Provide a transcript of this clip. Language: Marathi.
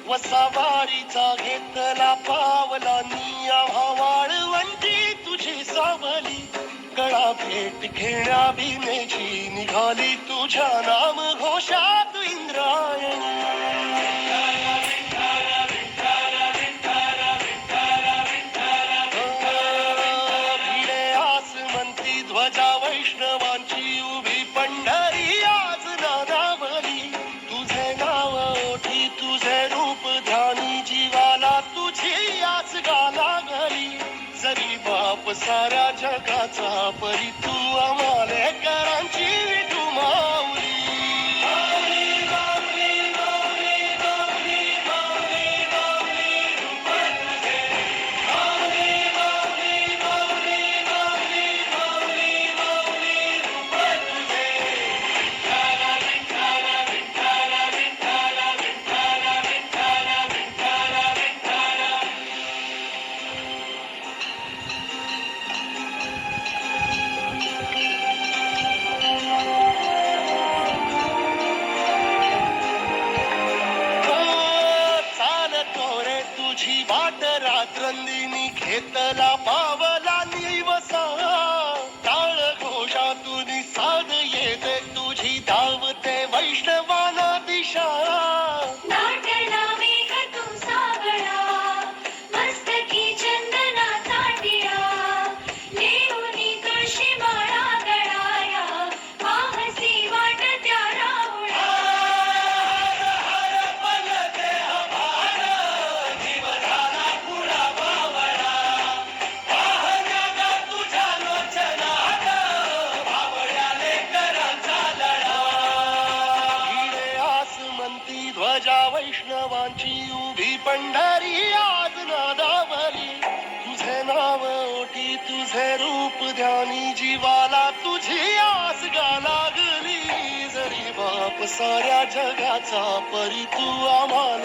वसावारीचा घेतला पावला निया वाळवंटी तुझी सावली कळा भेट घेण्या भीमेची निघाली तुझ्या नाम घोषात इंद्रायणी भिडे आसमंती ध्वजा वैष्णवांची उभी पंढरी आज नादावली तुझे नाव ओठी तुझे रूप ध्यानी जीवाला तुझी आस गाला घरी जरी बाप साऱ्या जगाचा परी तू आम्हाले करांची विठू माऊली तुझी वाट रात्रंदिनी घेतला पावला निवसा टाळ घोषातून साध येते तुझी धावते वैष्णवाना दिशा ध्वजा वैष्णवांची उभी पंढरी आज नादावली तुझे नाव ओठी तुझे रूप ध्यानी जीवाला तुझी आस गा लागली जरी बाप साऱ्या जगाचा परी तू आम्हाला